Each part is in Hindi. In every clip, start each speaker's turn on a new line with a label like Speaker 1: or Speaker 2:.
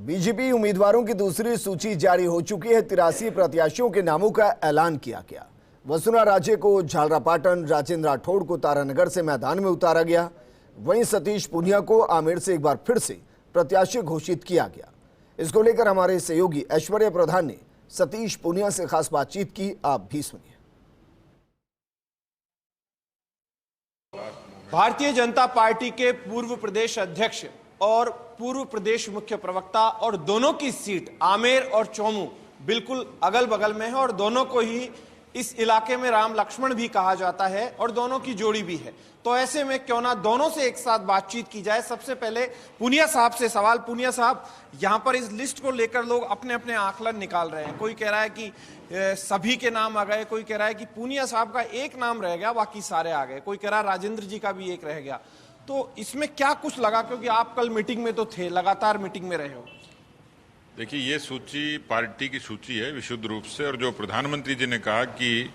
Speaker 1: बीजेपी उम्मीदवारों की दूसरी सूची जारी हो चुकी है। 83 प्रत्याशियों के नामों का ऐलान किया गया। वसुंधरा राजे को झालरापाटन, राजेंद्र राठौड़ को तारानगर से मैदान में उतारा गया। वहीं सतीश पूनिया को आमेर से एक बार फिर से प्रत्याशी घोषित किया गया। इसको लेकर हमारे सहयोगी ऐश्वर्या प्रधान ने सतीश पूनिया से खास बातचीत की। आप भी सुनिए।
Speaker 2: भारतीय जनता पार्टी के पूर्व प्रदेश अध्यक्ष और पूर्व प्रदेश मुख्य प्रवक्ता और दोनों की सीट आमेर और चौमू बिल्कुल अगल बगल में है और दोनों को ही इस इलाके में राम लक्ष्मण भी कहा जाता है और दोनों की जोड़ी भी है। तो ऐसे में क्यों ना दोनों से एक साथ बातचीत की जाए। सबसे पहले पूनिया साहब से सवाल। पूनिया साहब, यहां पर इस लिस्ट को लेकर लोग अपने अपने आकलन निकाल रहे हैं। कोई कह रहा है कि सभी के नाम आ गए, कोई कह रहा है कि पूनिया साहब का एक नाम रह गया, बाकी सारे आ गए, कोई कह रहा है राजेंद्र जी का भी एक रह गया। तो इसमें क्या कुछ लगा, क्योंकि आप कल मीटिंग में तो थे, लगातार मीटिंग में रहे हो।
Speaker 3: देखिए, ये सूची पार्टी की सूची है विशुद्ध रूप से, और जो प्रधानमंत्री जी ने कहा कि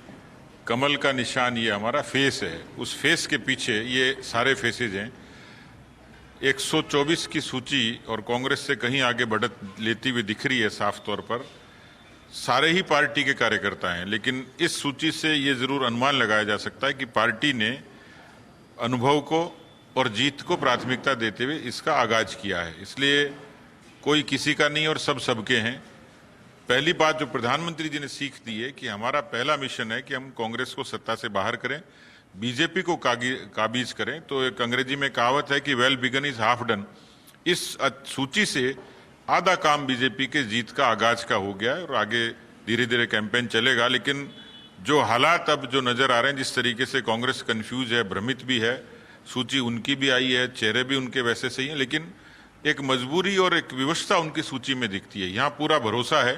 Speaker 3: कमल का निशान ये हमारा फेस है, उस फेस के पीछे ये सारे फेसेज हैं। 124 की सूची और कांग्रेस से कहीं आगे बढ़त लेती हुई दिख रही है साफ तौर पर। सारे ही पार्टी के कार्यकर्ता हैं, लेकिन इस सूची से ये जरूर अनुमान लगाया जा सकता है कि पार्टी ने अनुभव को और जीत को प्राथमिकता देते हुए इसका आगाज किया है। इसलिए कोई किसी का नहीं और सब सबके हैं। पहली बात जो प्रधानमंत्री जी ने सीख दी है कि हमारा पहला मिशन है कि हम कांग्रेस को सत्ता से बाहर करें, बीजेपी को काबीज करें। तो एक अंग्रेजी में कहावत है कि well begun is half done. इस सूची से आधा काम बीजेपी के जीत का आगाज का हो गया है और आगे धीरे धीरे कैंपेन चलेगा। लेकिन जो हालात अब जो नजर आ रहे हैं, जिस तरीके से कांग्रेस कंफ्यूज है, भ्रमित भी है, सूची उनकी भी आई है, चेहरे भी उनके वैसे सही हैं, लेकिन एक मजबूरी और एक विवशता उनकी सूची में दिखती है। यहाँ पूरा भरोसा है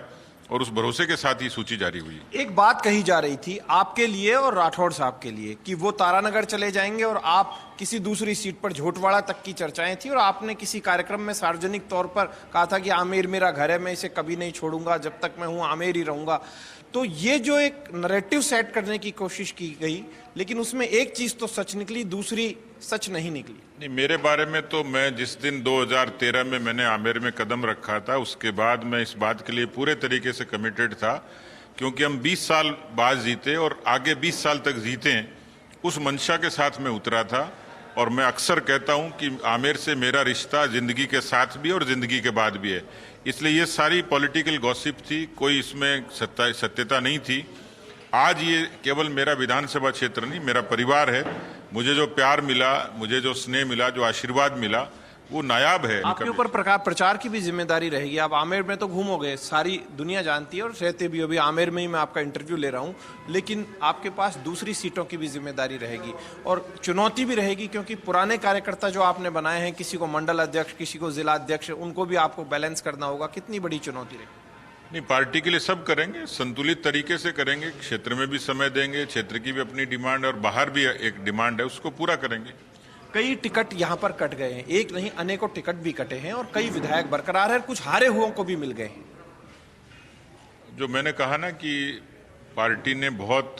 Speaker 3: और उस भरोसे के साथ ही सूची जारी हुई।
Speaker 2: एक बात कही जा रही थी आपके लिए और राठौड़ साहब के लिए कि वो तारानगर चले जाएंगे और आप किसी दूसरी सीट पर, झोटवाड़ा तक की चर्चाएं थी और आपने किसी कार्यक्रम में सार्वजनिक तौर पर कहा था कि आमेर मेरा घर है, मैं इसे कभी नहीं छोड़ूंगा, जब तक मैं हूं आमेर ही रहूंगा। तो ये जो एक नैरेटिव सेट करने की कोशिश की गई, लेकिन उसमें एक चीज तो सच निकली, दूसरी सच नहीं निकली।
Speaker 3: नहीं, मेरे बारे में तो मैं जिस दिन 2013 में मैंने आमेर में कदम रखा था, उसके बाद मैं इस बात के लिए पूरे तरीके से कमिटेड था, क्योंकि हम 20 साल बाद जीते और आगे 20 साल तक जीते, उस मंशा के साथ मैं उतरा था। और मैं अक्सर कहता हूं कि आमेर से मेरा रिश्ता जिंदगी के साथ भी और जिंदगी के बाद भी है। इसलिए ये सारी पॉलिटिकल गॉसिप थी, कोई इसमें सत्यता नहीं थी। आज ये केवल मेरा विधानसभा क्षेत्र नहीं, मेरा परिवार है। मुझे जो प्यार मिला, मुझे जो स्नेह मिला, जो आशीर्वाद मिला, वो नायाब है।
Speaker 2: आपके ऊपर प्रचार की भी जिम्मेदारी रहेगी। आप आमेर में तो घूमोगे, सारी दुनिया जानती है और रहते भी हो। अभी आमेर में ही मैं आपका इंटरव्यू ले रहा हूं, लेकिन आपके पास दूसरी सीटों की भी जिम्मेदारी रहेगी और चुनौती भी रहेगी, क्योंकि पुराने कार्यकर्ता जो आपने बनाए हैं, किसी को मंडल अध्यक्ष, किसी को जिला अध्यक्ष, उनको भी आपको बैलेंस करना होगा। कितनी बड़ी चुनौती रहेगी?
Speaker 3: नहीं, पार्टी के लिए सब करेंगे, संतुलित तरीके से करेंगे, क्षेत्र में भी समय देंगे, क्षेत्र की भी अपनी डिमांड और बाहर भी एक डिमांड है, उसको पूरा करेंगे।
Speaker 2: कई टिकट यहां पर कट गए हैं, एक नहीं अनेकों टिकट भी कटे हैं और कई विधायक बरकरार है, कुछ हारे हुओं को भी मिल गए हैं।
Speaker 3: जो मैंने कहा ना कि पार्टी ने बहुत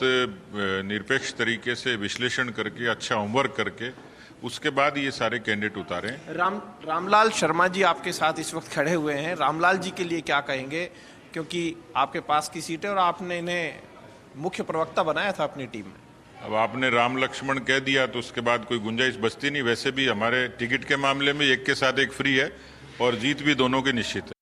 Speaker 3: निरपेक्ष तरीके से विश्लेषण करके, अच्छा होमवर्क करके, उसके बाद ये सारे कैंडिडेट उतारे।
Speaker 2: रामलाल शर्मा जी आपके साथ इस वक्त खड़े हुए हैं। रामलाल जी के लिए क्या कहेंगे, क्योंकि आपके पास की सीट है और आपने इन्हें मुख्य प्रवक्ता बनाया था अपनी टीम में।
Speaker 3: अब आपने राम लक्ष्मण कह दिया तो उसके बाद कोई गुंजाइश बचती नहीं। वैसे भी हमारे टिकट के मामले में एक के साथ एक फ्री है और जीत भी दोनों की निश्चित है।